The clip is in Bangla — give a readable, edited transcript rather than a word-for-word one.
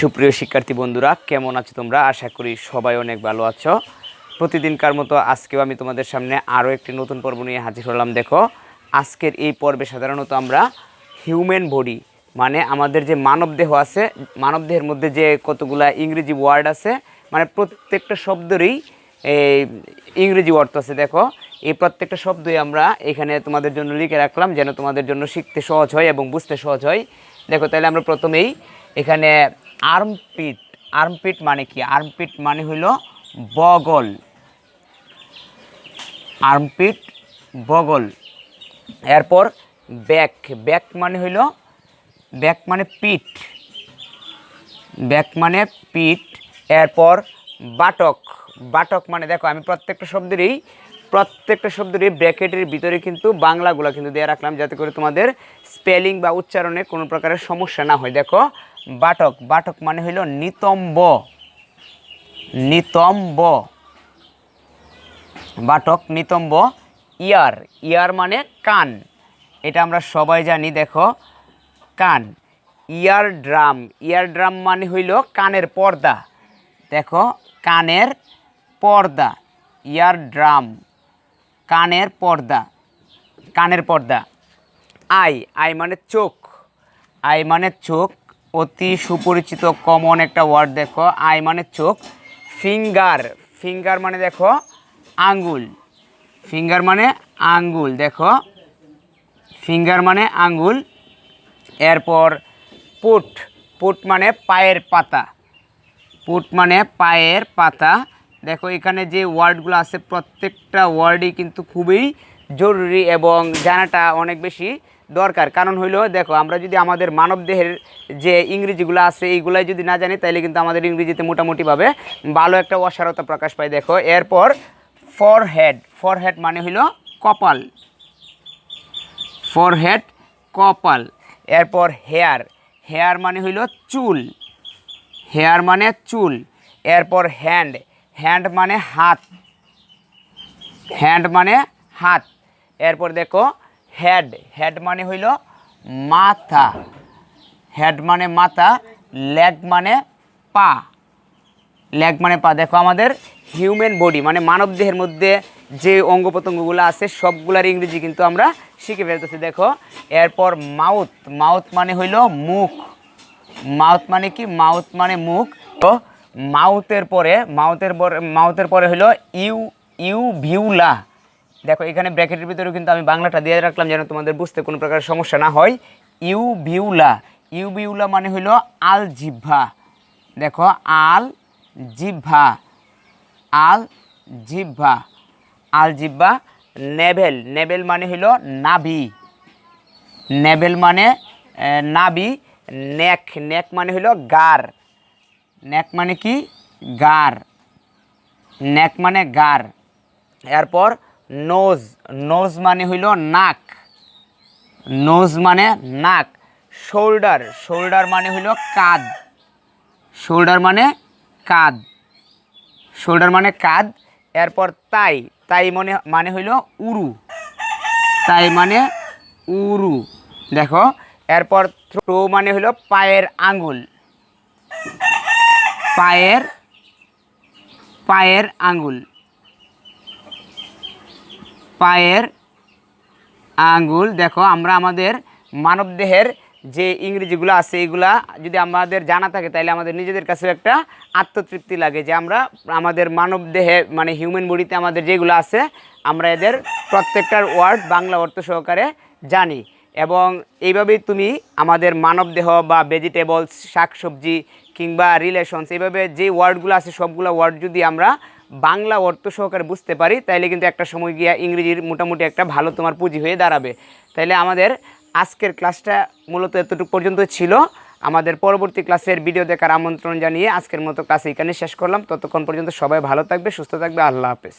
সুপ্রিয় শিক্ষার্থী বন্ধুরা, কেমন আছো তোমরা? আশা করি সবাই অনেক ভালো আছো। প্রতিদিনকার মতো আজকেও আমি তোমাদের সামনে আরও একটি নতুন পর্ব নিয়ে হাজির হলাম। দেখো, আজকের এই পর্বে সাধারণত আমরা হিউম্যান বডি মানে আমাদের যে মানবদেহ আছে, মানবদেহের মধ্যে যে কতগুলা ইংরেজি ওয়ার্ড আছে, মানে প্রত্যেকটা শব্দেরই ইংরেজি অর্থ আছে। দেখো, এই প্রত্যেকটা শব্দই আমরা এখানে তোমাদের জন্য লিখে রাখলাম যেন তোমাদের জন্য শিখতে সহজ হয় এবং বুঝতে সহজ হয়। দেখো, তাহলে আমরা প্রথমেই এখানে আর্মপিট। আর্মপিট মানে কি? আর্মপিট মানে হলো বগল। আর্মপিট বগল। এরপর ব্যাক। ব্যাক মানে হইল, ব্যাক মানে পিঠ। ব্যাক মানে পিঠ। এরপর বাটক। বাটক মানে দেখো, আমি প্রত্যেকটা শব্দেরই ব্র্যাকেটের ভিতরে কিন্তু বাংলাগুলো কিন্তু দিয়ে রাখলাম যাতে করে তোমাদের স্পেলিং বা উচ্চারণে কোনো প্রকারের সমস্যা না হয়। দেখো, বাটক। বাটক মানে হইল নিতম্ব। নিতম্ব, বাটক, নিতম্ব। ইয়ার। ইয়ার মানে কান, এটা আমরা সবাই জানি। দেখো, কান। ইয়ার ড্রাম। ইয়ার ড্রাম মানে হইল কানের পর্দা। দেখো, কানের পর্দা। ইয়ার ড্রাম, কানের পর্দা। কানের পর্দা। আই। আই মানে চোখ। আই মানে চোখ, অতি সুপরিচিত কমন একটা ওয়ার্ড। দেখো, আই মানে চোখ। ফিঙ্গার। ফিঙ্গার মানে দেখো আঙ্গুল। ফিঙ্গার মানে আঙ্গুল। দেখো, ফিঙ্গার মানে আঙ্গুল। এরপর পুট। পুট মানে পায়ের পাতা। পুট মানে পায়ের পাতা। দেখো, এখানে যে ওয়ার্ডগুলো আছে প্রত্যেকটা ওয়ার্ডই কিন্তু খুবই জরুরি এবং জানাটা অনেক বেশি দরকার। কারণ হইলো, দেখো, আমরা যদি আমাদের মানবদেহের যে ইংরেজিগুলো আছে এইগুলাই যদি না জানি তাহলে কিন্তু আমাদের ইংরেজিতে মোটামুটিভাবে ভালো একটা অসারতা প্রকাশ পায়। দেখো, এরপর ফরহেড। ফরহেড মানে হইল কপাল। ফরহেড, কপাল। এরপর হেয়ার। হেয়ার মানে হইল চুল। হেয়ার মানে চুল। এরপর হ্যান্ড। হ্যান্ড মানে হাত। হ্যান্ড মানে হাত। এরপর দেখো হেড। হেড মানে হইল মাথা। হেড মানে মাথা। লেগ মানে পা। লেগ মানে পা। দেখো, আমাদের হিউম্যান বডি মানে মানবদেহের মধ্যে যে অঙ্গ প্রত্যঙ্গগুলো আছে সবগুলার ইংরেজি কিন্তু আমরা শিখে ফেলতেছি। দেখো, এরপর মাউথ। মাউথ মানে হইল মুখ। মাউথ মানে কি? মাউথ মানে মুখ। তো মাউথের পরে হলো ইউভিউলা। দেখো, এখানে ব্র্যাকেটের ভিতরে কিন্তু আমি বাংলাটা দিয়ে রাখলাম যেন তোমাদের বুঝতে কোনো প্রকার সমস্যা না হয়। ইউভিউলা। ইউভিউলা মানে হইল আল জিহ্বা। দেখো, আল জিহ্বা। আল জিহ্বা। আল জিহ্বা। নেভেল। নেভেল মানে হইল নাভি। নেভেল মানে নাভি। নেক। নেক মানে হইল গার। নেক মানে কি? গার। নেক মানে গার। এরপর নোজ। নোজ মানে হইল নাক। নোজ মানে নাক। শোল্ডার। শোল্ডার মানে হইল কাঁধ। শোল্ডার মানে কাঁধ। শোল্ডার মানে কাঁধ। এরপর তাই। তাই মানে হইল উরু। তাই মানে উরু। দেখো, এরপর থ্রো মানে হইল পায়ের আঙ্গুল। পায়ের আঙ্গুল। পায়ের আঙ্গুল। দেখো, আমরা আমাদের মানবদেহের যে ইংরেজিগুলো আছে এইগুলা যদি আমাদের জানা থাকে তাহলে আমাদের নিজেদের কাছেও একটা আত্মতৃপ্তি লাগে যে আমরা আমাদের মানবদেহে মানে হিউম্যান বডিতে আমাদের যেগুলো আছে আমরা এদের প্রত্যেকটার ওয়ার্ড বাংলা অর্থ সহকারে জানি। এবং এইভাবেই তুমি আমাদের মানবদেহ বা ভেজিটেবলস, শাকসবজি কিংবা রিলেশনস, এইভাবে যে ওয়ার্ডগুলো আছে সবগুলো ওয়ার্ড যদি আমরা বাংলা অর্থ সহকারে বুঝতে পারি তাইলে কিন্তু একটা সময় গিয়া ইংরেজির মোটামুটি একটা ভালো তোমার পুঁজি হয়ে দাঁড়াবে। তাইলে আমাদের আজকের ক্লাসটা মূলত এতটুকু পর্যন্ত ছিল। আমাদের পরবর্তী ক্লাসের ভিডিও দেখার আমন্ত্রণ জানিয়ে আজকের মতো ক্লাস এখানে শেষ করলাম। ততক্ষণ পর্যন্ত সবাই ভালো থাকবে, সুস্থ থাকবে। আল্লাহ হাফেজ।